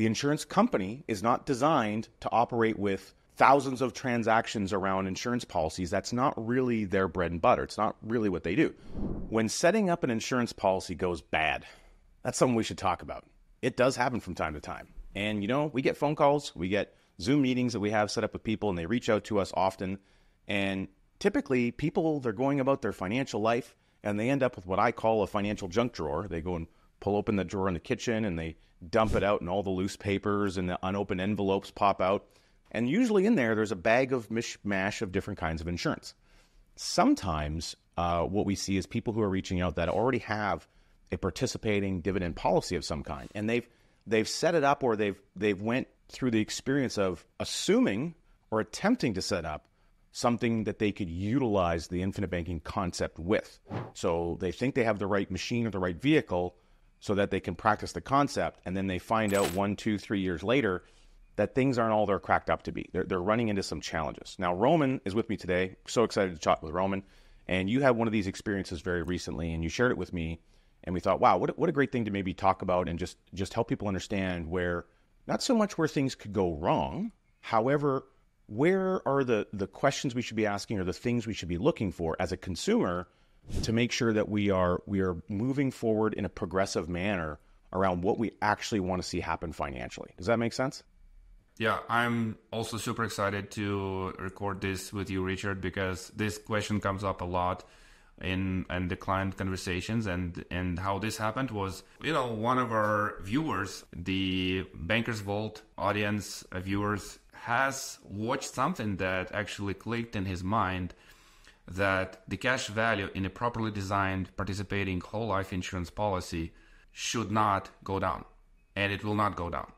The insurance company is not designed to operate with thousands of transactions around insurance policies. That's not really their bread and butter. It's not really what they do. When setting up an insurance policy goes bad, that's something we should talk about. It does happen from time to time. And, we get phone calls, we get Zoom meetings that we have set up with people, and they reach out to us often. And typically, people, they're going about their financial life, and they end up with what I call a financial junk drawer. They go and pull open the drawer in the kitchen, and they dump it out, and all the loose papers and the unopened envelopes pop out. And usually in there's a bag of mishmash of different kinds of insurance. Sometimes what we see is people who are reaching out that already have a participating dividend policy of some kind, and they've set it up, or they've went through the experience of assuming or attempting to set up something that they could utilize the infinite banking concept with. So they think they have the right machine or the right vehicle so that they can practice the concept, and then they find out 1, 2, 3 years later that things aren't all they're cracked up to be. They're running into some challenges. Now, Roman is with me today. So excited to chat with Roman. And you had one of these experiences very recently, and you shared it with me. And we thought, wow, what a great thing to maybe talk about and just help people understand where, not so much where things could go wrong. However, where are the questions we should be asking, or the things we should be looking for as a consumer to make sure that we are moving forward in a progressive manner around what we actually want to see happen financially. Does that make sense? Yeah, I'm also super excited to record this with you, Richard, because this question comes up a lot in the client conversations, and how this happened was, one of our viewers, the Banker's Vault audience viewers, has watched something that actually clicked in his mind, that the cash value in a properly designed participating whole life insurance policy should not go down, and it will not go down.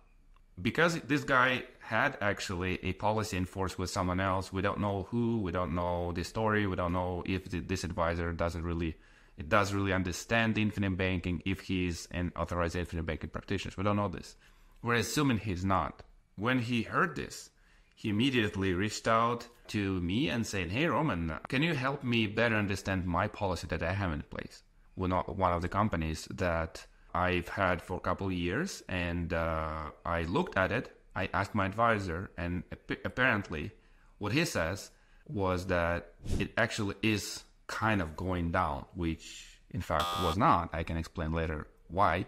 Because this guy had actually a policy in force with someone else, we don't know who, we don't know the story, we don't know if this advisor does really understand infinite banking, if he's an authorized infinite banking practitioner. We don't know this. We're assuming he's not. When he heard this, he immediately reached out to me and said, "Hey, Roman, can you help me better understand my policy that I have in place with one of the companies that I've had for a couple of years?" And I looked at it, I asked my advisor, and apparently what he says was that it actually is kind of going down, which in fact was not. I can explain later why.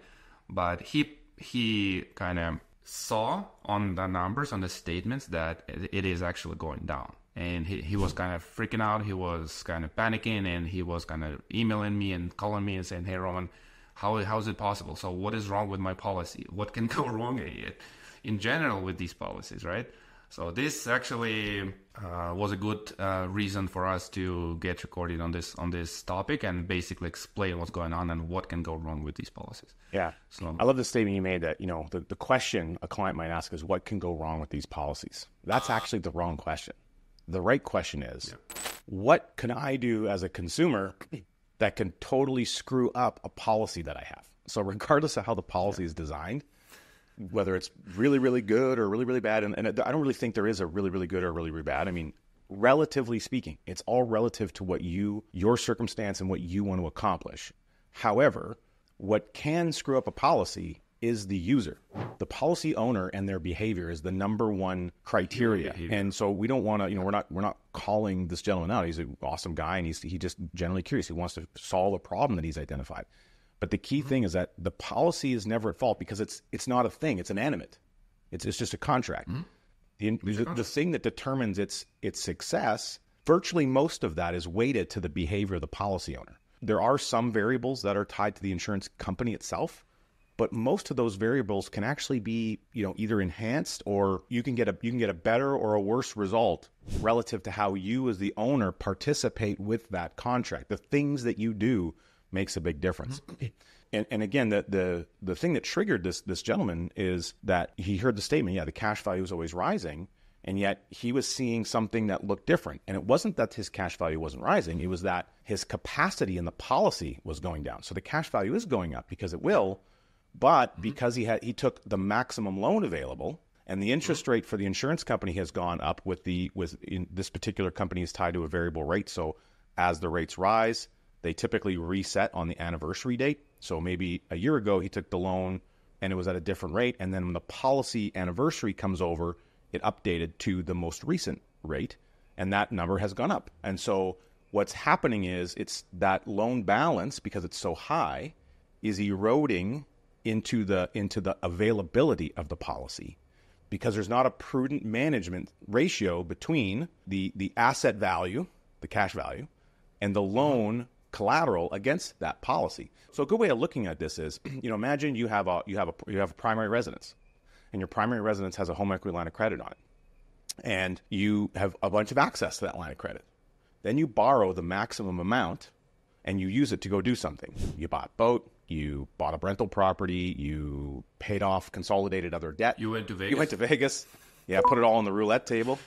But he kind of saw on the numbers, on the statements, that it is actually going down. And he was kind of freaking out, he was kind of panicking, and he was kind of emailing me and calling me and saying, "Hey, Roman, how is it possible? So what is wrong with my policy? What can go wrong in general with these policies, right?" So this actually was a good reason for us to get recorded on this topic and basically explain what's going on and what can go wrong with these policies. Yeah. So I love the statement you made that, the question a client might ask is, what can go wrong with these policies? That's actually the wrong question. The right question is, what can I do as a consumer that can totally screw up a policy that I have? So regardless of how the policy is designed, whether it's really, really good or really, really bad, and I don't really think there is a really, really good or really, really bad. I mean, relatively speaking, it's all relative to what your circumstance and what you want to accomplish. However, what can screw up a policy is the user. The policy owner and their behavior is the number one criteria. And so we don't want to, we're not calling this gentleman out. He's an awesome guy, and he's just generally curious. He wants to solve a problem that he's identified. But the key thing is that the policy is never at fault, because it's not a thing. It's inanimate. It's just a contract. The thing that determines its success, virtually most of that is weighted to the behavior of the policy owner. There are some variables that are tied to the insurance company itself, but most of those variables can actually be, either enhanced, or you can get a better or a worse result relative to how you as the owner participate with that contract. The things that you do makes a big difference. And again, the thing that triggered this gentleman is that he heard the statement, the cash value is always rising, and yet he was seeing something that looked different. And it wasn't that his cash value wasn't rising, it was that his capacity in the policy was going down. So the cash value is going up because it will, but because he took the maximum loan available, and the interest rate for the insurance company has gone up in this particular company is tied to a variable rate. So as the rates rise, they typically reset on the anniversary date. So maybe a year ago, he took the loan and it was at a different rate. And then when the policy anniversary comes over, it updated to the most recent rate, and that number has gone up. And so what's happening is it's that loan balance, because it's so high, is eroding into the availability of the policy, because there's not a prudent management ratio between the asset value, the cash value, and the loan collateral against that policy. So a good way of looking at this is, imagine you have a primary residence, and your primary residence has a home equity line of credit on it, and you have a bunch of access to that line of credit. Then you borrow the maximum amount, and you use it to go do something. You bought a boat, you bought a rental property, you paid off consolidated other debt. You went to Vegas. You went to Vegas. Yeah, put it all on the roulette table,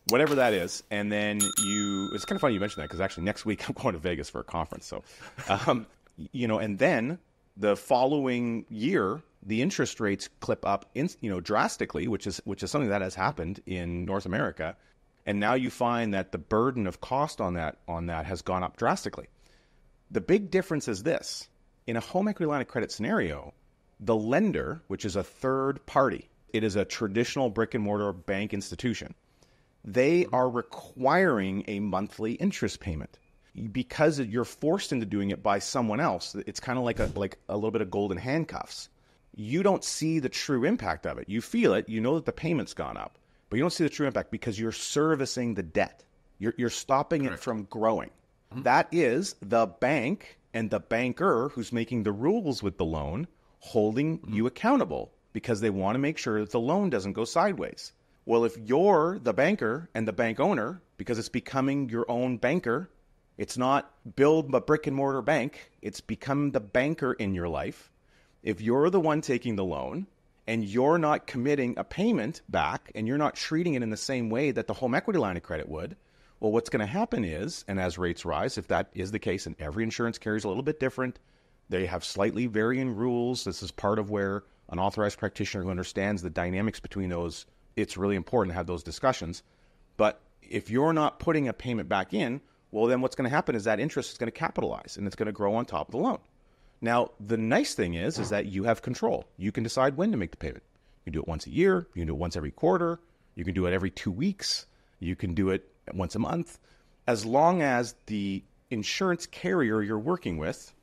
whatever that is. And then it's kind of funny you mentioned that, because actually next week I'm going to Vegas for a conference. So, and then the following year, the interest rates clip up, drastically, which is something that has happened in North America. And now you find that the burden of cost on that has gone up drastically. The big difference is this. In a home equity line of credit scenario, the lender, which is a third party, it is a traditional brick and mortar bank institution, they are requiring a monthly interest payment. Because you're forced into doing it by someone else, it's kind of like a little bit of golden handcuffs. You don't see the true impact of it. You feel it. You know that the payment's gone up, but you don't see the true impact because you're servicing the debt. You're stopping it from growing. Mm-hmm. That is the bank and the banker who's making the rules with the loan holding you accountable, because they want to make sure that the loan doesn't go sideways. Well, if you're the banker and the bank owner, because it's becoming your own banker, it's not build a brick and mortar bank, it's become the banker in your life. If you're the one taking the loan and you're not committing a payment back and you're not treating it in the same way that the home equity line of credit would, well, what's going to happen is, and as rates rise, if that is the case, and every insurance carrier is a little bit different, they have slightly varying rules. This is part of where an authorized practitioner who understands the dynamics between those, it's really important to have those discussions. But if you're not putting a payment back in, well, then what's going to happen is that interest is going to capitalize and it's going to grow on top of the loan. Now, the nice thing is that you have control. You can decide when to make the payment. You can do it once a year. You can do it once every quarter. You can do it every 2 weeks. You can do it once a month. As long as the insurance carrier you're working with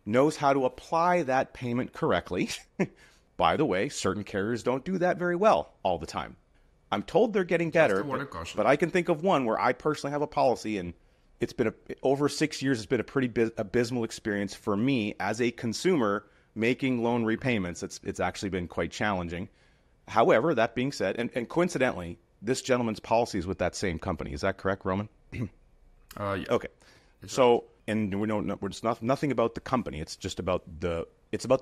knows how to apply that payment correctly. By the way, certain carriers don't do that very well all the time. I'm told they're getting better, but I can think of one where I personally have a policy, and it's been over 6 years. It's been a pretty abysmal experience for me as a consumer making loan repayments. It's actually been quite challenging. However, that being said, and coincidentally, this gentleman's policy is with that same company. Is that correct, Roman? Yeah. Okay. So, and we know it's nothing about the company. It's just about the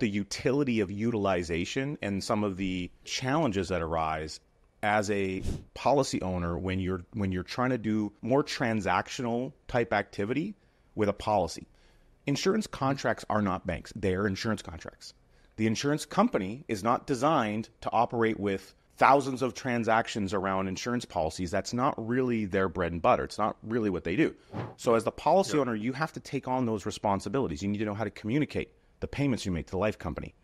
utility of utilization and some of the challenges that arise as a policy owner when you're trying to do more transactional type activity with a policy. Insurance contracts are not banks. They are insurance contracts. The insurance company is not designed to operate with thousands of transactions around insurance policies. That's not really their bread and butter. It's not really what they do. So as the policy owner, you have to take on those responsibilities. You need to know how to communicate the payments you make to the life company.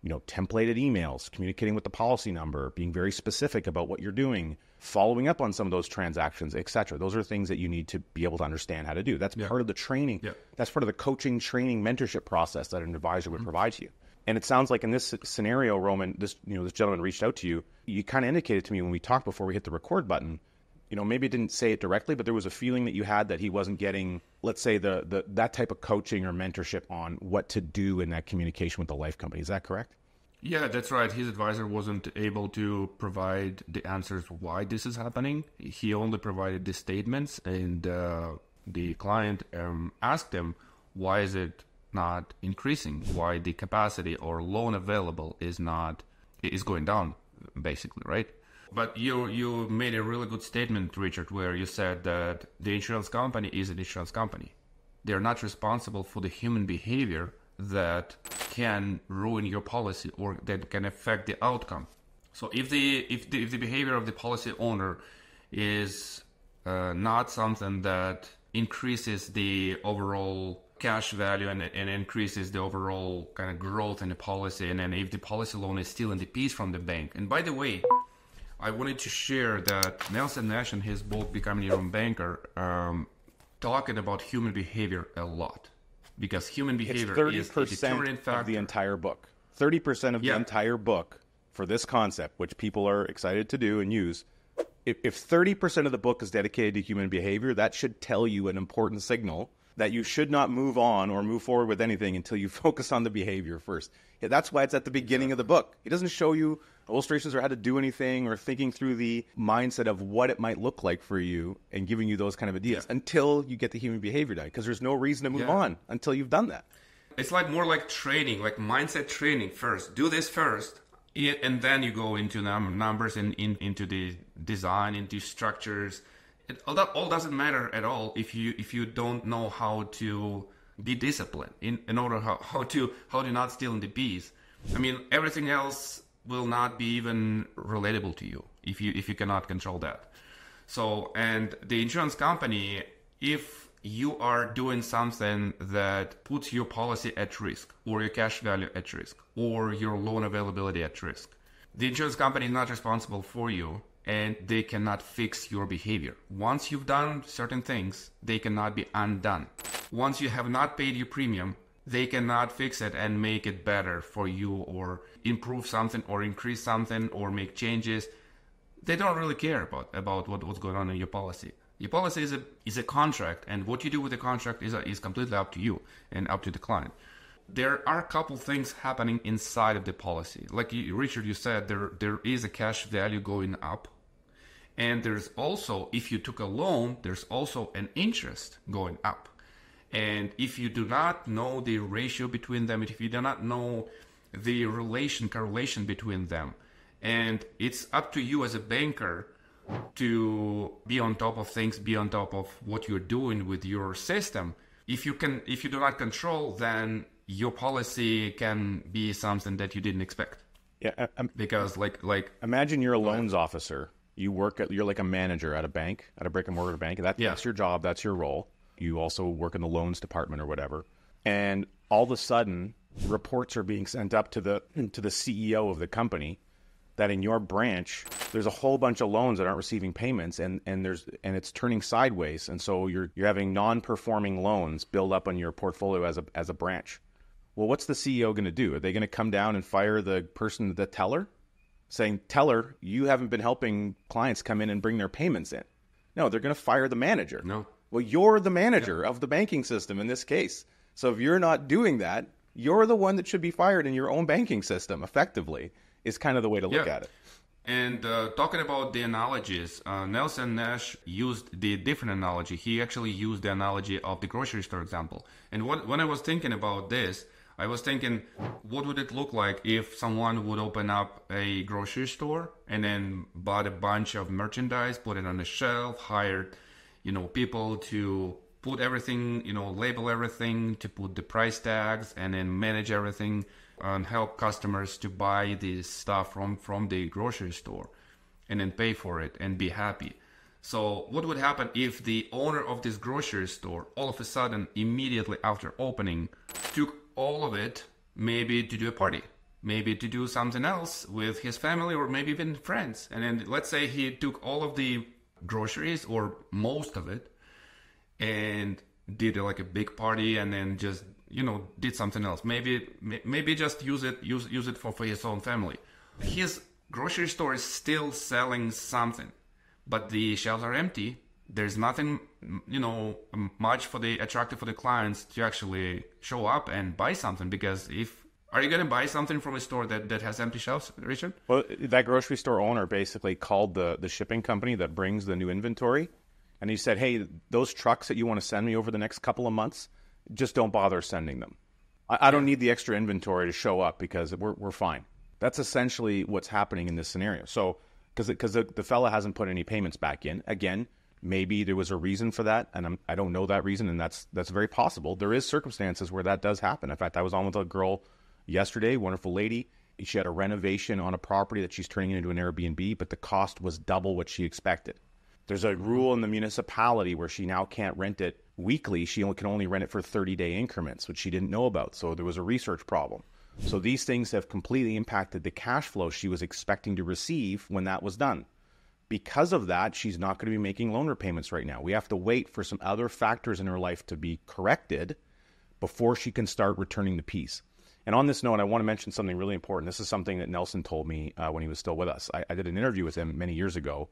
Templated emails, communicating with the policy number, being very specific about what you're doing, following up on some of those transactions, etc. Those are things that you need to be able to understand how to do. That's part of the training. Yeah. That's part of the coaching, training, mentorship process that an advisor would provide to you. And it sounds like in this scenario, Roman, this gentleman reached out to you. You kind of indicated to me when we talked before we hit the record button, maybe it didn't say it directly, but there was a feeling that you had that he wasn't getting, let's say, that type of coaching or mentorship on what to do in that communication with the life company. Is that correct? Yeah, that's right. His advisor wasn't able to provide the answers why this is happening. He only provided the statements, and the client asked him, why is it not increasing? Why the capacity or loan available is going down, basically, right? But you made a really good statement, Richard, where you said that the insurance company is an insurance company. They're not responsible for the human behavior that can ruin your policy or that can affect the outcome. So if the behavior of the policy owner is not something that increases the overall cash value and increases the overall kind of growth in the policy. And then if the policy loan is still in the piece from the bank. And by the way, I wanted to share that Nelson Nash in his book, Becoming Your Own Banker, talking about human behavior a lot. Because human behavior is a determinant factor. Of the entire book. 30% of the entire book for this concept, which people are excited to do and use. If 30% of the book is dedicated to human behavior, that should tell you an important signal that you should not move on or move forward with anything until you focus on the behavior first. Yeah, that's why it's at the beginning of the book. It doesn't show you illustrations or how to do anything or thinking through the mindset of what it might look like for you and giving you those kind of ideas until you get the human behavior done, because there's no reason to move on until you've done that. It's like more like training, like mindset training first. Do this first, and then you go into numbers and into the design, into structures. That all doesn't matter at all if you don't know how to be disciplined in order how to not steal in the bees. I mean, everything else will not be even relatable to you if you cannot control that. So, and the insurance company, if you are doing something that puts your policy at risk or your cash value at risk or your loan availability at risk, the insurance company is not responsible for you, and they cannot fix your behavior. Once you've done certain things, they cannot be undone. Once you have not paid your premium, they cannot fix it and make it better for you or improve something or increase something or make changes. They don't really care about what's going on in your policy. Your policy is a contract, and what you do with the contract is completely up to you and up to the client. There are a couple things happening inside of the policy. Like Richard, you said, there is a cash value going up. And there's also, if you took a loan, there's also an interest going up. And if you do not know the ratio between them, if you do not know the correlation between them, and it's up to you as a banker to be on top of things, be on top of what you're doing with your system. If you do not control, then your policy can be something that you didn't expect. Yeah, because like imagine you're a loans officer. You're like a manager at a bank, at a brick and mortar bank. That's your job. That's your role. You also work in the loans department or whatever. And all of a sudden, reports are being sent up to the CEO of the company that in your branch, there's a whole bunch of loans that aren't receiving payments, and it's turning sideways. And so you're having non-performing loans build up on your portfolio as a branch. Well, what's the CEO going to do? Are they going to come down and fire the teller? Saying, teller, you haven't been helping clients come in and bring their payments in. No, they're going to fire the manager. No. Well, you're the manager of the banking system in this case. So if you're not doing that, you're the one that should be fired in your own banking system, effectively, is kind of the way to look at it. And talking about the analogies, Nelson Nash used the different analogy. He actually used the analogy of the grocery store example. And when I was thinking about this, I was thinking, what would it look like if someone would open up a grocery store and then bought a bunch of merchandise, put it on the shelf, hired, people to put everything, label everything, to put the price tags, and then manage everything and help customers to buy this stuff from the grocery store and then pay for it and be happy. So what would happen if the owner of this grocery store all of a sudden, immediately after opening, took all of it, maybe to do a party, maybe to do something else with his family or maybe even friends. And then let's say he took all of the groceries or most of it and did like a big party and then just, did something else. Maybe just use it for his own family. His grocery store is still selling something, but the shelves are empty. There's nothing, much attractive for the clients to actually show up and buy something, because are you going to buy something from a store that has empty shelves, Richard? Well, that grocery store owner basically called the shipping company that brings the new inventory, and he said, hey, those trucks that you want to send me over the next couple of months, just don't bother sending them. I don't need the extra inventory to show up because we're fine. That's essentially what's happening in this scenario. So, because the fella hasn't put any payments back in, again, maybe there was a reason for that, and I don't know that reason, and that's very possible. There is circumstances where that does happen. In fact, I was on with a girl yesterday, wonderful lady. She had a renovation on a property that she's turning into an Airbnb, but the cost was double what she expected. There's a rule in the municipality where she now can't rent it weekly, she can only rent it for 30-day increments, which she didn't know about. So there was a research problem. So these things have completely impacted the cash flow she was expecting to receive when that was done. Because of that, she's not going to be making loan repayments right now. We have to wait for some other factors in her life to be corrected before she can start returning the peace. And on this note, I want to mention something really important. This is something that Nelson told me when he was still with us. I did an interview with him many years ago,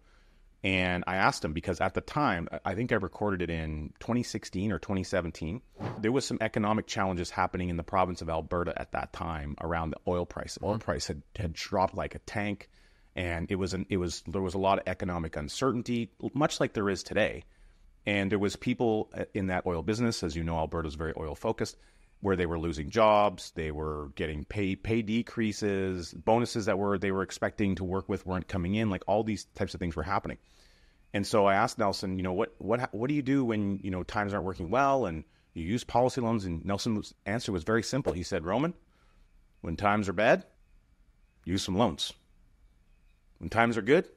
and I asked him, because at the time, I think I recorded it in 2016 or 2017, there was some economic challenges happening in the province of Alberta at that time around the oil price. The oil price had dropped like a tank. And there was a lot of economic uncertainty, much like there is today. And there was people in that oil business, as you know, Alberta's very oil focused, where they were losing jobs, they were getting pay decreases, bonuses that they were expecting to work with weren't coming in, like all these types of things were happening. And so I asked Nelson, what do you do when times aren't working well and you use policy loans? And Nelson's answer was very simple. He said, Roman, when times are bad, use some loans. When times are good,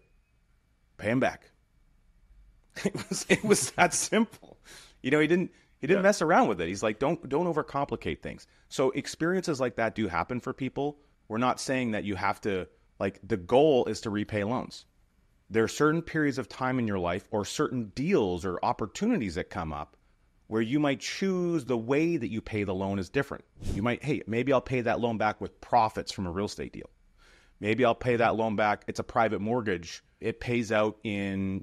pay them back. It was that simple. He didn't mess around with it. He's like, don't overcomplicate things. So experiences like that do happen for people. We're not saying that you have to, the goal is to repay loans. There are certain periods of time in your life or certain deals or opportunities that come up where you might choose the way that you pay the loan is different. You might, maybe I'll pay that loan back with profits from a real estate deal. Maybe I'll pay that loan back. It's a private mortgage. It pays out in,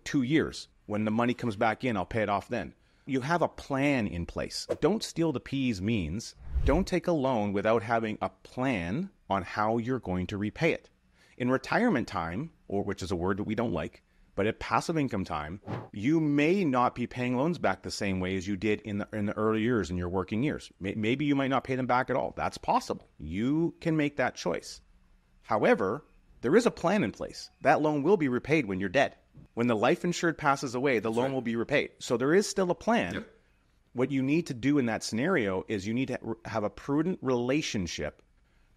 2 years. When the money comes back in, I'll pay it off then. You have a plan in place. Don't steal the peas means don't take a loan without having a plan on how you're going to repay it. In retirement time, which is a word that we don't like, but at passive income time, you may not be paying loans back the same way as you did in the early years, in your working years. Maybe you might not pay them back at all. That's possible. You can make that choice. However, there is a plan in place. That loan will be repaid when you're dead. When the life insured passes away, the loan will be repaid. So there is still a plan. Yep. What you need to do in that scenario is you need to have a prudent relationship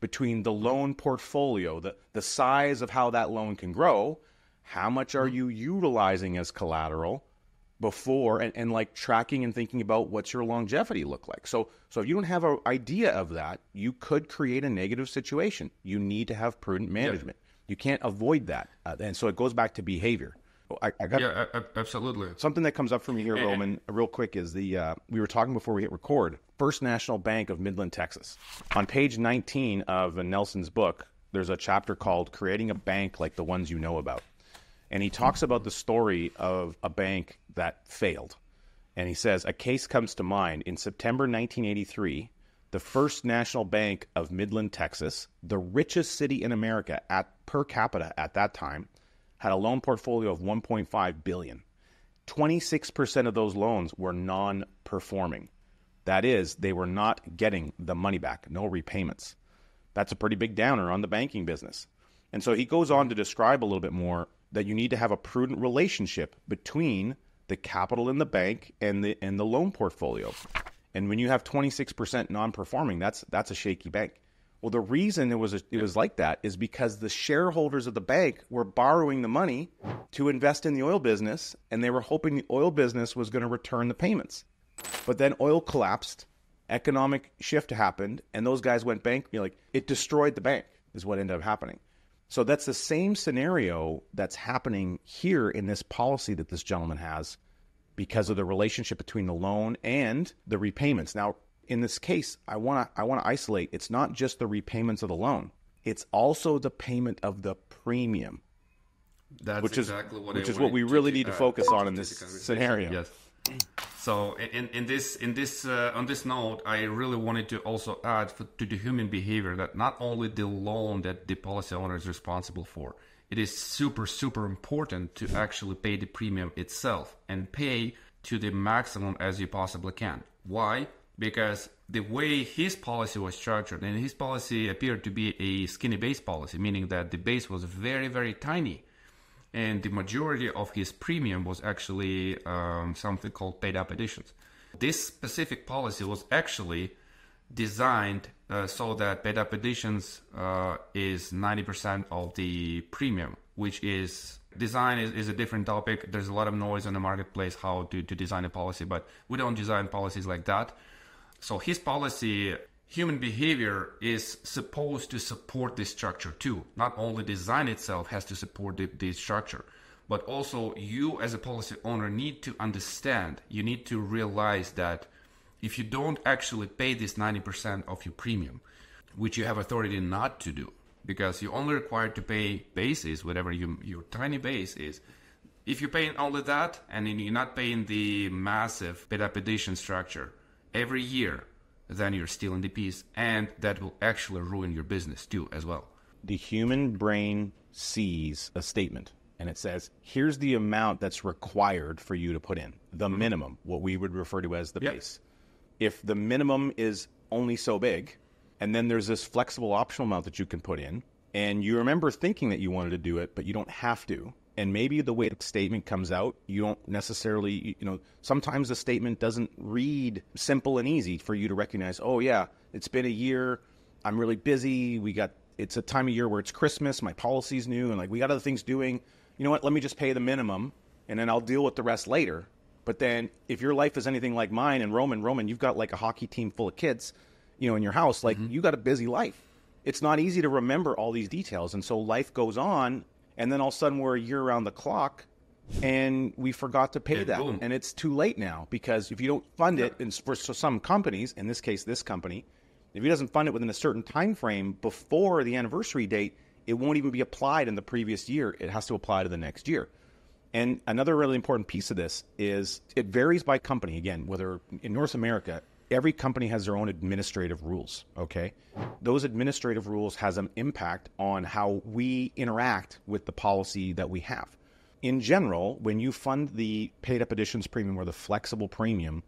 between the loan portfolio, the size of how that loan can grow, how much are you utilizing as collateral before, and tracking and thinking about what's your longevity look like. So if you don't have an idea of that, you could create a negative situation. You need to have prudent management. Yep. You can't avoid that. And so it goes back to behavior. Absolutely. Something that comes up for me here, Roman, real quick is we were talking before we hit record, First National Bank of Midland, Texas. On page 19 of Nelson's book, there's a chapter called Creating a Bank Like the Ones You Know About. And he talks about the story of a bank that failed. And he says, a case comes to mind. In September 1983, the First National Bank of Midland, Texas, the richest city in America per capita at that time, had a loan portfolio of $1.5 billion. 26% of those loans were non-performing. That is, they were not getting the money back, no repayments. That's a pretty big downer on the banking business. And so he goes on to describe a little bit more that you need to have a prudent relationship between the capital in the bank and the loan portfolio. And when you have 26% non-performing, that's a shaky bank. Well, the reason it was like that is because the shareholders of the bank were borrowing the money to invest in the oil business, and they were hoping the oil business was going to return the payments. But then oil collapsed, economic shift happened, and those guys went bankrupt. It destroyed the bank is what ended up happening. So that's the same scenario that's happening here in this policy that this gentleman has because of the relationship between the loan and the repayments. Now, in this case, I want to isolate. It's not just the repayments of the loan. It's also the payment of the premium. Which is what we really need to focus on in this scenario. Yes. So on this note, I really wanted to also add to the human behavior that not only the loan that the policy owner is responsible for, it is super, super important to actually pay the premium itself and pay to the maximum as you possibly can. Why? Because the way his policy was structured, and his policy appeared to be a skinny base policy, meaning that the base was very, very tiny. And the majority of his premium was actually something called paid up additions. This specific policy was actually designed so that paid up additions is 90% of the premium. which is design is a different topic. There's a lot of noise on the marketplace how to design a policy, but we don't design policies like that. So his policy, human behavior is supposed to support this structure too. Not only design itself has to support this structure, but also you as a policy owner need to understand, you need to realize that if you don't actually pay this 90% of your premium, which you have authority not to do, because you're only required to pay bases, whatever your tiny base is. If you're paying only that and then you're not paying the massive paid-up addition structure every year, then you're stealing the piece, and that will actually ruin your business too as well. The human brain sees a statement and it says, here's the amount that's required for you to put in, the minimum, what we would refer to as the base. If the minimum is only so big, and then there's this flexible optional amount that you can put in, and you remember thinking that you wanted to do it, but you don't have to. And maybe the way the statement comes out, you don't necessarily, sometimes the statement doesn't read simple and easy for you to recognize, oh yeah, it's been a year, I'm really busy, it's a time of year where it's Christmas, my policy's new, and we got other things doing. You know what, let me just pay the minimum, and then I'll deal with the rest later. But then if your life is anything like mine, and Roman, you've got a hockey team full of kids, in your house, you got a busy life. It's not easy to remember all these details. And so life goes on, and then all of a sudden we're a year around the clock and we forgot to pay that. Boom. And it's too late now, because if you don't fund it, and for some companies, in this case, this company, if he doesn't fund it within a certain time frame before the anniversary date, it won't even be applied in the previous year. It has to apply to the next year. And another really important piece of this is it varies by company. Again, whether in North America, every company has their own administrative rules, okay? Those administrative rules has an impact on how we interact with the policy that we have. In general, when you fund the paid-up additions premium or the flexible premium,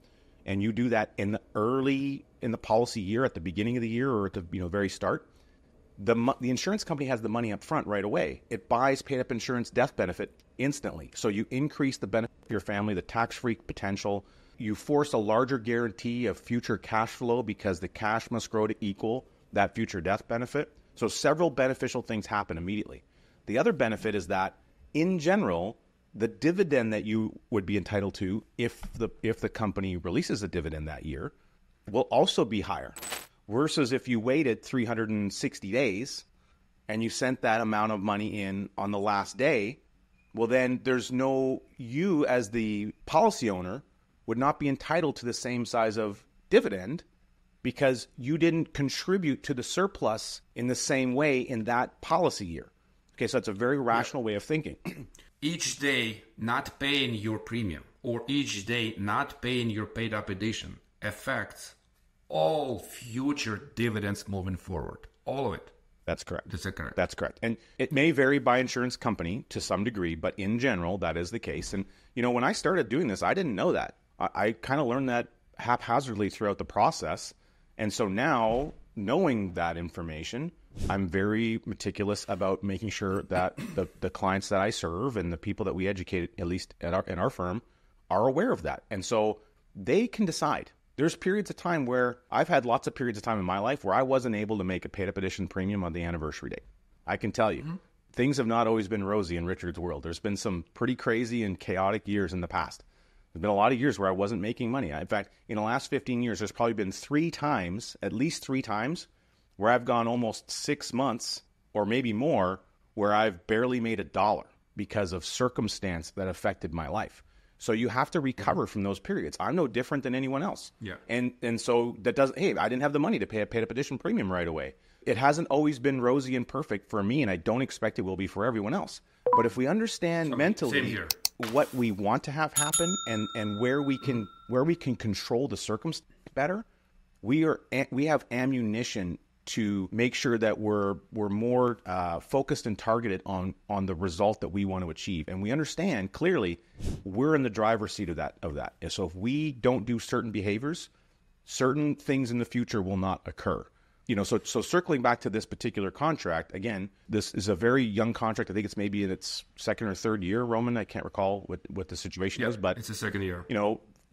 and you do that in the policy year, at the beginning of the year or at the very start, the insurance company has the money up front right away. It buys paid-up insurance death benefit instantly. So you increase the benefit of your family, the tax-free potential. You force a larger guarantee of future cash flow because the cash must grow to equal that future death benefit. So several beneficial things happen immediately. The other benefit is that, in general, the dividend that you would be entitled to if the company releases a dividend that year will also be higher. Versus if you waited 360 days and you sent that amount of money in on the last day, well then you as the policy owner would not be entitled to the same size of dividend because you didn't contribute to the surplus in the same way in that policy year. Okay, so that's a very rational way of thinking. Each day not paying your premium or each day not paying your paid up addition affects all future dividends moving forward. All of it. That's correct. That's correct. And it may vary by insurance company to some degree, but in general, that is the case. And, when I started doing this, I didn't know that. I kind of learned that haphazardly throughout the process. And so now, knowing that information, I'm very meticulous about making sure that the clients that I serve and the people that we educate, at least in our firm, are aware of that. And so they can decide. There's periods of time where I've had lots of periods of time in my life where I wasn't able to make a paid up addition premium on the anniversary date. I can tell you, things have not always been rosy in Richard's world. There's been some pretty crazy and chaotic years in the past. There's been a lot of years where I wasn't making money. In fact, in the last 15 years, there's probably been at least three times, where I've gone almost 6 months or maybe more where I've barely made $1 because of circumstance that affected my life. So you have to recover from those periods. I'm no different than anyone else. Yeah. And so that doesn't, hey, I didn't have the money to pay a paid-up addition premium right away. It hasn't always been rosy and perfect for me, and I don't expect it will be for everyone else. But if we understand mentally what we want to have happen and where we can control the circumstance better, we have ammunition to make sure that we're more focused and targeted on the result that we want to achieve. And we understand clearly we're in the driver's seat of that. And so if we don't do certain behaviors, certain things in the future will not occur. So circling back to this particular contract, again, this is a very young contract. I think it's maybe in its second or third year, Roman. I can't recall what the situation is, but it's the second year.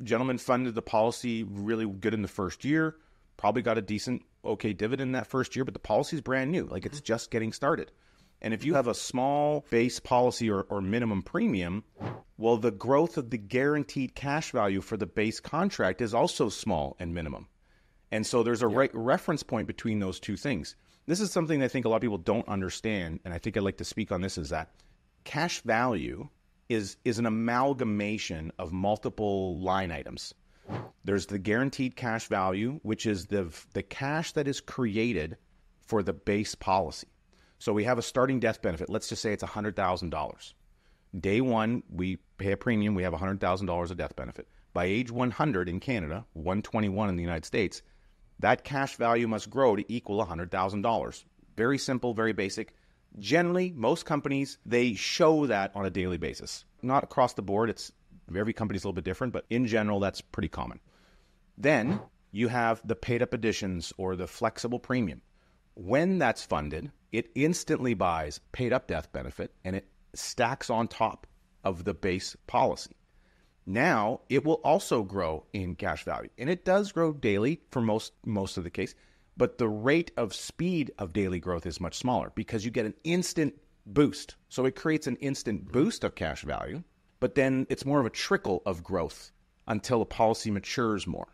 Gentleman funded the policy really good in the first year, probably got a decent, okay dividend that first year, but the policy's brand new. Like it's just getting started. And if you have a small base policy or minimum premium, well, the growth of the guaranteed cash value for the base contract is also small and minimum. And so there's a reference point between those two things. This is something I think a lot of people don't understand, and I think I'd like to speak on this, is that cash value is an amalgamation of multiple line items. There's the guaranteed cash value, which is the cash that is created for the base policy. So we have a starting death benefit. Let's just say it's $100,000. Day one, we pay a premium. We have $100,000 of death benefit. By age 100 in Canada, 121 in the United States, that cash value must grow to equal $100,000. Very simple, very basic. Generally, most companies, they show that on a daily basis. Not across the board. Every company's a little bit different, but in general, that's pretty common. Then you have the paid-up additions or the flexible premium. When that's funded, it instantly buys paid-up death benefit, and it stacks on top of the base policy. Now, it will also grow in cash value, and it does grow daily for most of the case, but the rate of speed of daily growth is much smaller because you get an instant boost. So it creates an instant boost of cash value, but then it's more of a trickle of growth until a policy matures more.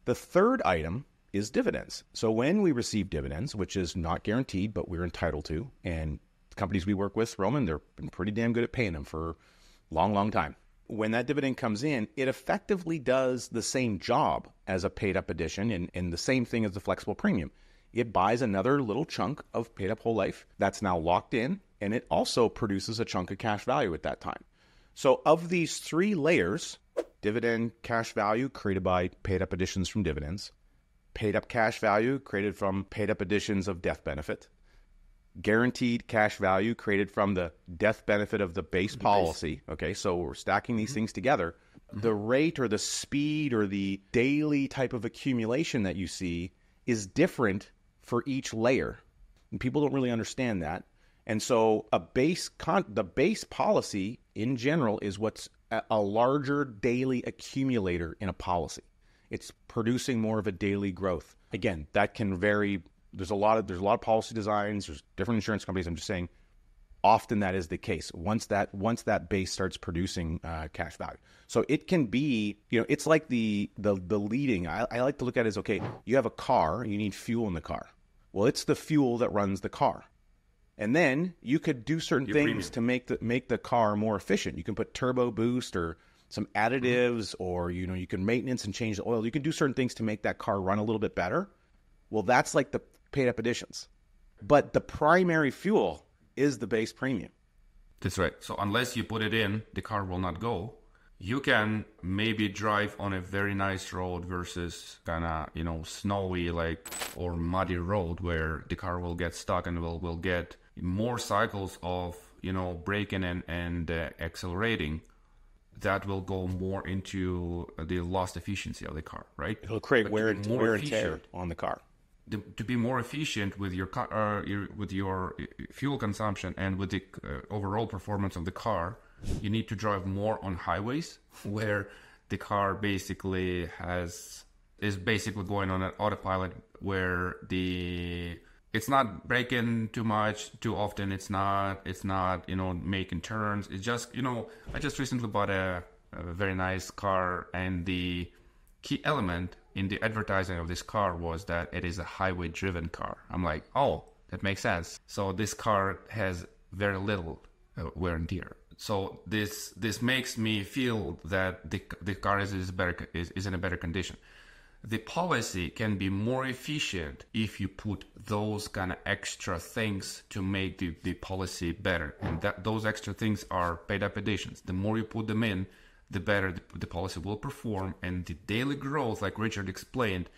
The third item is dividends. So when we receive dividends, which is not guaranteed, but we're entitled to, and the companies we work with, Roman, they've been pretty damn good at paying them for a long, long time. When that dividend comes in, it effectively does the same job as a paid-up addition and the same thing as the flexible premium. It buys another little chunk of paid-up whole life that's now locked in, and it also produces a chunk of cash value at that time. So of these three layers, dividend cash value created by paid-up additions from dividends, paid-up cash value created from paid-up additions of death benefit, guaranteed cash value created from the death benefit of the base policy. Okay, so we're stacking these things together. The rate or the speed or the daily type of accumulation that you see is different for each layer. And people don't really understand that. And so the base policy in general is what's a larger daily accumulator in a policy. It's producing more of a daily growth. Again, that can vary. There's a lot of policy designs. There's different insurance companies. I'm just saying, often that is the case. Once that base starts producing cash value, so it can be, it's like the leading. I like to look at it as, okay, you have a car, you need fuel in the car. Well, it's the fuel that runs the car, and then you could do certain things to make the car more efficient. You can put turbo boost or some additives, or you can maintenance and change the oil. You can do certain things to make that car run a little bit better. Well, that's like the paid-up additions. But the primary fuel is the base premium. That's right. So unless you put it in, the car will not go. You can maybe drive on a very nice road versus kind of, snowy or muddy road where the car will get stuck and will get more cycles of, braking and accelerating. That will go more into the lost efficiency of the car, right? It'll create wear and tear on the car. To be more efficient with your car, with your fuel consumption and with the overall performance of the car, you need to drive more on highways where the car basically is basically going on an autopilot, where it's not braking too much, too often. It's not making turns. It's just I just recently bought a very nice car, and the key element in the advertising of this car was that it is a highway-driven car. I'm like, oh, that makes sense. So this car has very little wear and tear. So this makes me feel that the car is in a better condition. The policy can be more efficient if you put those kind of extra things to make the policy better. And those extra things are paid-up additions. The more you put them in, the better the policy will perform, and the daily growth, like Richard explained,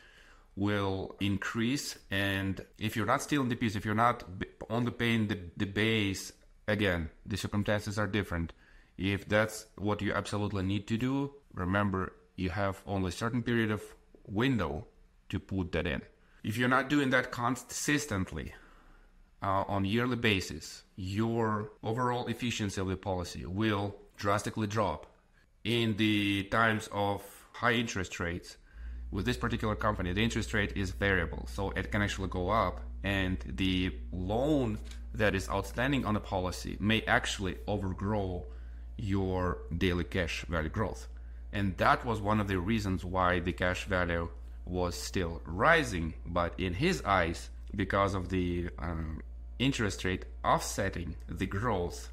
will increase. And if you're not stealing the piece, if you're not only paying the base, again, the circumstances are different. If that's what you absolutely need to do, remember, you have only a certain period of window to put that in. If you're not doing that consistently on yearly basis, your overall efficiency of the policy will drastically drop. In the times of high interest rates, with this particular company, the interest rate is variable, so it can actually go up, and the loan that is outstanding on a policy may actually overgrow your daily cash value growth. And that was one of the reasons why the cash value was still rising. But in his eyes, because of the interest rate offsetting the growth,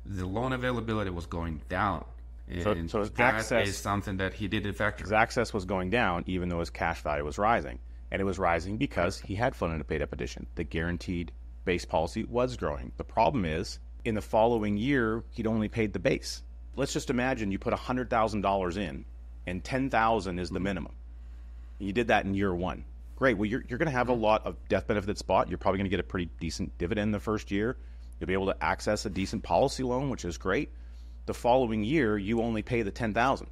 the loan availability was going down. And so his that access is something that he didn't factor. His access was going down even though his cash value was rising. And it was rising because he had funded a paid up addition. The guaranteed base policy was growing. The problem is, in the following year, he'd only paid the base. Let's just imagine you put $100,000 in and $10,000 is the minimum. You did that in year one. Great. Well, you're going to have a lot of death benefit spot. You're probably going to get a pretty decent dividend the first year. You'll be able to access a decent policy loan, which is great. The following year, you only pay the $10,000.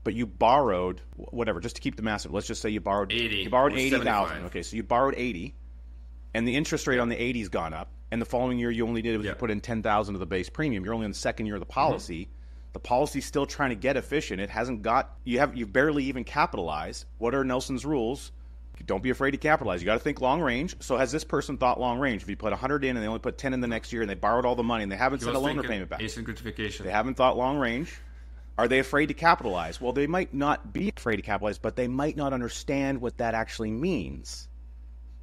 But you borrowed, whatever, just to keep the massive. Let's just say you borrowed 80. You borrowed 80,000. 75. Okay, so you borrowed 80, and the interest rate on the 80's gone up. And the following year, you only did was you put in 10,000 of the base premium. You're only in the second year of the policy. The policy's still trying to get efficient. It hasn't got you've barely even capitalized. What are Nelson's rules? Don't be afraid to capitalize. You got to think long range. So has this person thought long range? If you put 100 in and they only put 10 in the next year and they borrowed all the money and they haven't sent a loan repayment back, async gratification. They haven't thought long range. Are they afraid to capitalize? Well, they might not be afraid to capitalize, but they might not understand what that actually means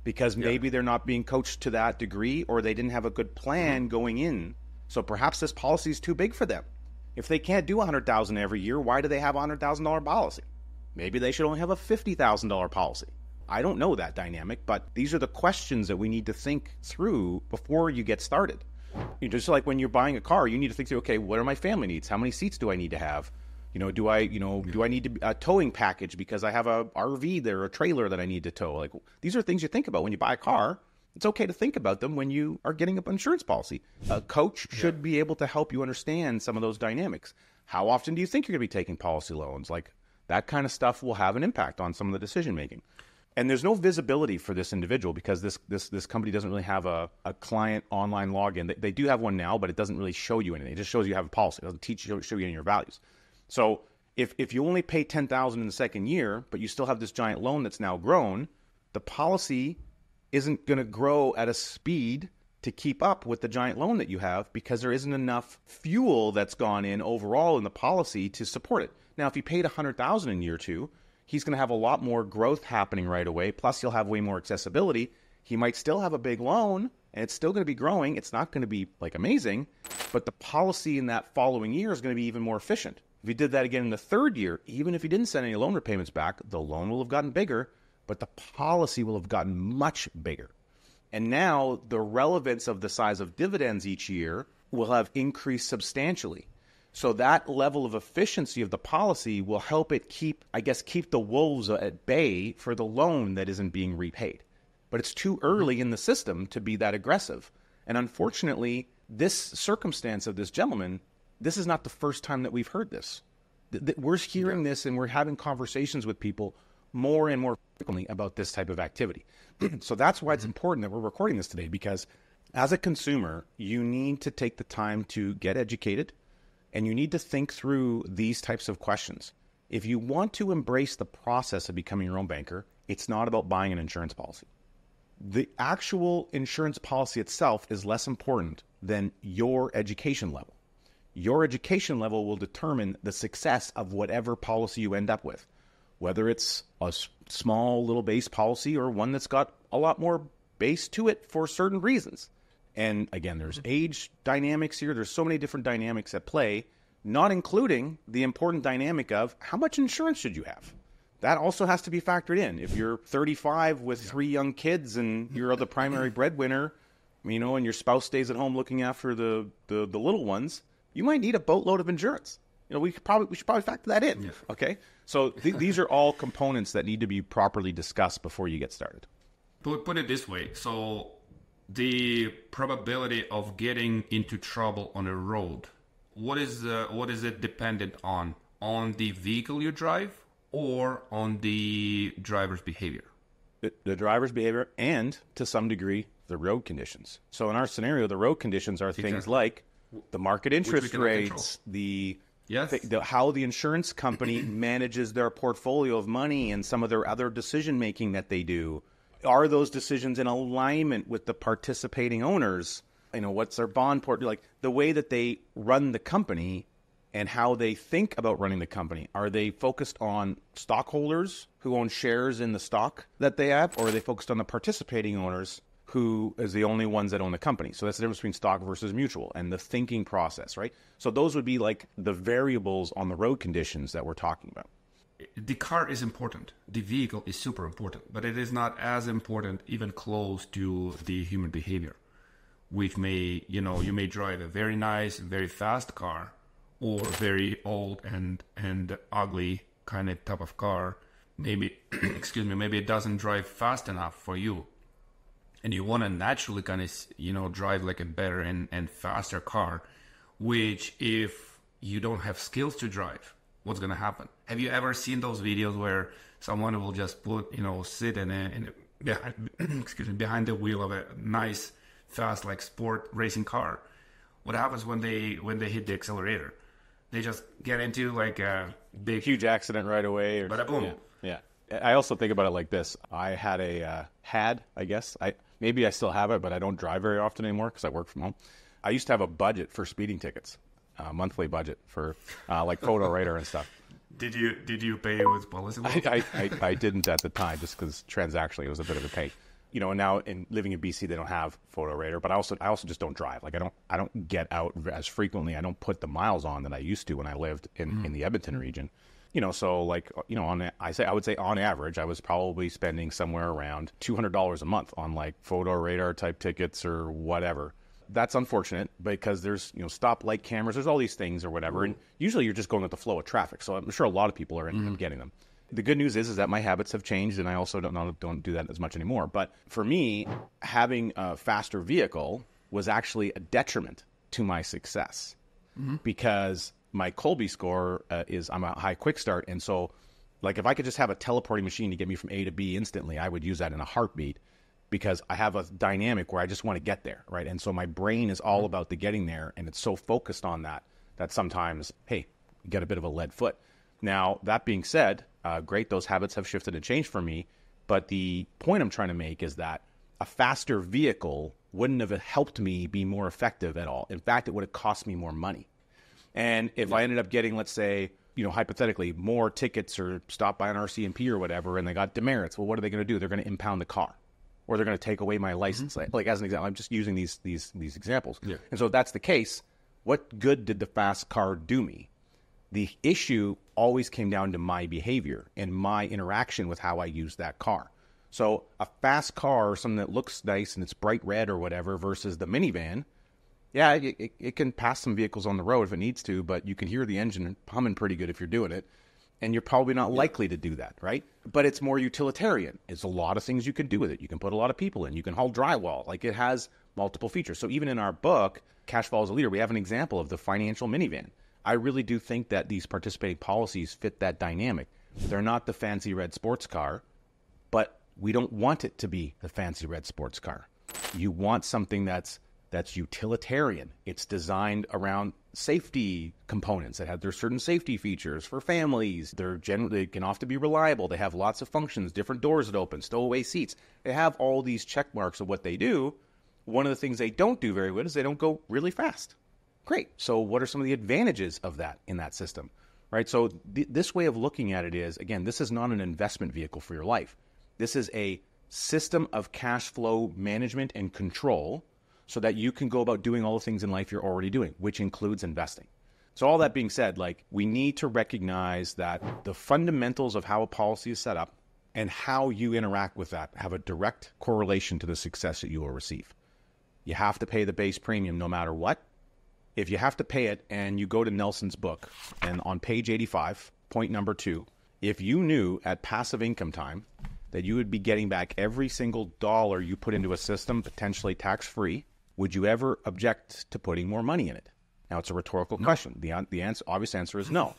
because maybe they're not being coached to that degree or they didn't have a good plan going in. So perhaps this policy is too big for them. If they can't do $100,000 every year, why do they have a $100,000 policy? Maybe they should only have a $50,000 policy. I don't know that dynamic, but these are the questions that we need to think through before you get started. Just like when you're buying a car, you need to think through, okay, what are my family needs? How many seats do I need to have? Do I need a towing package because I have a RV there, a trailer that I need to tow? Like, these are things you think about when you buy a car. It's okay to think about them when you are getting an insurance policy. A coach should be able to help you understand some of those dynamics. How often do you think you're going to be taking policy loans? Like, that kind of stuff will have an impact on some of the decision making. And there's no visibility for this individual because this company doesn't really have a client online login. They do have one now, but it doesn't really show you anything. It just shows you have a policy. It doesn't show you any of your values. So if you only pay $10,000 in the second year, but you still have this giant loan that's now grown, the policy isn't going to grow at a speed to keep up with the giant loan that you have because there isn't enough fuel that's gone in overall in the policy to support it. Now, if you paid $100,000 in year two, he's going to have a lot more growth happening right away. Plus, he'll have way more accessibility. He might still have a big loan, and it's still going to be growing. It's not going to be like amazing, but the policy in that following year is going to be even more efficient. If he did that again in the third year, even if he didn't send any loan repayments back, the loan will have gotten bigger, but the policy will have gotten much bigger. And now the relevance of the size of dividends each year will have increased substantially. So that level of efficiency of the policy will help it keep the wolves at bay for the loan that isn't being repaid. But it's too early in the system to be that aggressive. And unfortunately, this circumstance of this gentleman, this is not the first time that we've heard this. We're hearing this and we're having conversations with people more and more frequently about this type of activity. So that's why it's important that we're recording this today, because as a consumer, you need to take the time to get educated and you need to think through these types of questions. If you want to embrace the process of becoming your own banker, it's not about buying an insurance policy. The actual insurance policy itself is less important than your education level. Your education level will determine the success of whatever policy you end up with, whether it's a small little base policy or one that's got a lot more base to it for certain reasons. And again, there's age dynamics here. There's so many different dynamics at play, not including the important dynamic of how much insurance should you have. That also has to be factored in. If you're 35 with 3 young kids and you're the primary breadwinner, and your spouse stays at home looking after the little ones, you might need a boatload of insurance. We should probably factor that in. Yeah. Okay. So these are all components that need to be properly discussed before you get started. Put it this way. So the probability of getting into trouble on a road, what is it dependent on the vehicle you drive or on the driver's behavior? The driver's behavior and, to some degree, the road conditions. So in our scenario, the road conditions are things like the market interest rates, how the insurance company manages their portfolio of money and some of their other decision-making that they do. Are those decisions in alignment with the participating owners? what's their bond portfolio, like the way that they run the company and how they think about running the company. Are they focused on stockholders who own shares in the stock that they have, or are they focused on the participating owners who is the only ones that own the company? So that's the difference between stock versus mutual and the thinking process, right? So those would be like the variables on the road conditions that we're talking about. The car is important. The vehicle is super important, but it is not as important, even close to the human behavior, which may, you may drive a very nice, very fast car, or very old and ugly kind of type of car. Maybe, maybe it doesn't drive fast enough for you. And you want to naturally kind of, drive like a better and faster car, which if you don't have skills to drive, what's going to happen? Have you ever seen those videos where someone will just put, sit behind the wheel of a nice, fast, like sport racing car? What happens when they hit the accelerator? They just get into like a big, huge accident right away. Or, bada boom. Yeah. I also think about it like this. I had I guess. Maybe I still have it, but I don't drive very often anymore because I work from home. I used to have a budget for speeding tickets, monthly budget for like photo radar and stuff. Did you pay with policyholders? I didn't at the time just because transactionally it was a bit of a pain. And now in living in BC, they don't have photo radar, but I also just don't drive. Like I don't get out as frequently. I don't put the miles on that I used to when I lived in the Edmonton region. So like, I would say on average, I was probably spending somewhere around $200 a month on like photo radar type tickets or whatever. That's unfortunate because there's, stoplight cameras, there's all these things or whatever. And usually you're just going with the flow of traffic. So I'm sure a lot of people are getting them. The good news is that my habits have changed and I also don't do that as much anymore. But for me, having a faster vehicle was actually a detriment to my success because my Colby score I'm a high quick start. And so like if I could just have a teleporting machine to get me from A to B instantly, I would use that in a heartbeat because I have a dynamic where I just want to get there, right? And so my brain is all about the getting there and it's so focused on that sometimes, hey, you get a bit of a lead foot. Now, that being said, great, those habits have shifted and changed for me. But the point I'm trying to make is that a faster vehicle wouldn't have helped me be more effective at all. In fact, it would have cost me more money. And if I ended up getting, let's say, hypothetically, more tickets or stopped by an RCMP or whatever, and they got demerits, well, what are they going to do? They're going to impound the car. Or they're going to take away my license. Like as an example, I'm just using these examples. Yeah. And so if that's the case, what good did the fast car do me? The issue always came down to my behavior and my interaction with how I use that car. So a fast car or something that looks nice and it's bright red or whatever versus the minivan, yeah, it can pass some vehicles on the road if it needs to, but you can hear the engine humming pretty good if you're doing it. And you're probably not likely to do that, right? But it's more utilitarian. It's a lot of things you can do with it. You can put a lot of people in. You can haul drywall. Like it has multiple features. So even in our book, Cash Flow as a Leader, we have an example of the financial minivan. I really do think that these participating policies fit that dynamic. They're not the fancy red sports car, but we don't want it to be the fancy red sports car. You want something that's utilitarian. It's designed around safety components that have their certain safety features for families. They can often be reliable. They have lots of functions, different doors that open, stowaway seats. They have all these check marks of what they do. One of the things they don't do very well is they don't go really fast. Great. So what are some of the advantages of that in that system, right? So this way of looking at it is, again, this is not an investment vehicle for your life. This is a system of cash flow management and control so that you can go about doing all the things in life you're already doing, which includes investing. So all that being said, we need to recognize that the fundamentals of how a policy is set up and how you interact with that have a direct correlation to the success that you will receive. You have to pay the base premium no matter what. If you have to pay it and you go to Nelson's book and on page 85, point number 2, if you knew at passive income time that you would be getting back every single dollar you put into a system, potentially tax-free, would you ever object to putting more money in it? Now, it's a rhetorical question. The obvious answer is no.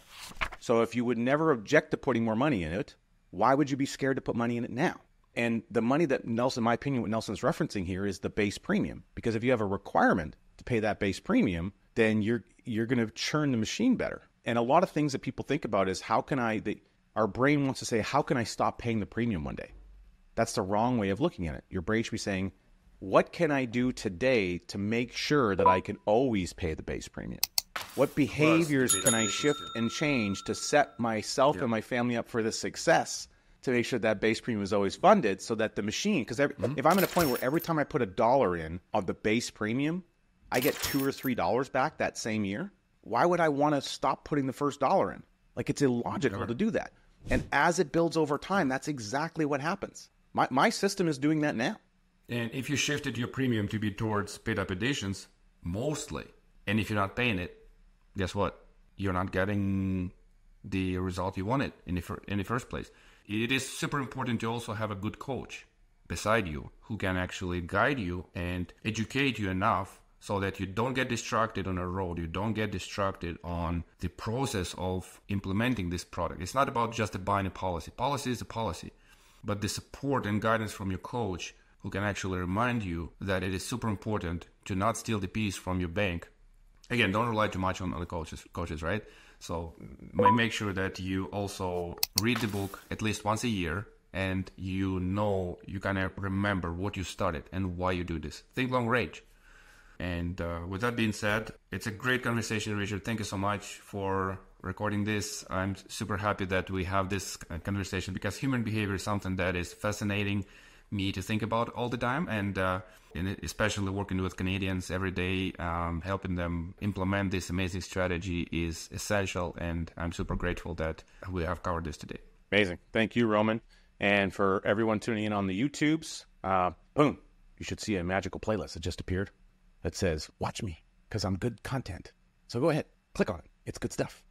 So if you would never object to putting more money in it, why would you be scared to put money in it now? And the money that Nelson, in my opinion, what Nelson's referencing here is the base premium. Because if you have a requirement to pay that base premium, then you're going to churn the machine better. And a lot of things that people think about is our brain wants to say, how can I stop paying the premium one day? That's the wrong way of looking at it. Your brain should be saying, What can I do today to make sure that I can always pay the base premium? What behaviors can I shift and change to set myself and my family up for the success to make sure that base premium is always funded so that the machine, because if I'm at a point where every time I put $1 in of the base premium, I get $2 or $3 back that same year, why would I want to stop putting the first dollar in? Like, it's illogical to do that. And as it builds over time, that's exactly what happens. My system is doing that now. And if you shifted your premium to be towards paid up additions, mostly, and if you're not paying it, guess what? You're not getting the result you wanted in the first place. It is super important to also have a good coach beside you who can actually guide you and educate you enough so that you don't get distracted on a road. You don't get distracted on the process of implementing this product. It's not about just buying a policy. Policy is a policy. But the support and guidance from your coach who can actually remind you that it is super important to not steal the piece from your bank. Again, don't rely too much on other coaches, right? So make sure that you also read the book at least once a year and you kind of remember what you started and why you do this. Think long range. And with that being said, it's a great conversation, Richard. Thank you so much for recording this. I'm super happy that we have this conversation because human behavior is something that is fascinating me to think about all the time, and especially working with Canadians every day, helping them implement this amazing strategy is essential, and I'm super grateful that we have covered this today. Amazing. Thank you, Roman. And for everyone tuning in on the YouTubes, boom, you should see a magical playlist that just appeared that says, watch me, because I'm good content. So go ahead, click on it. It's good stuff.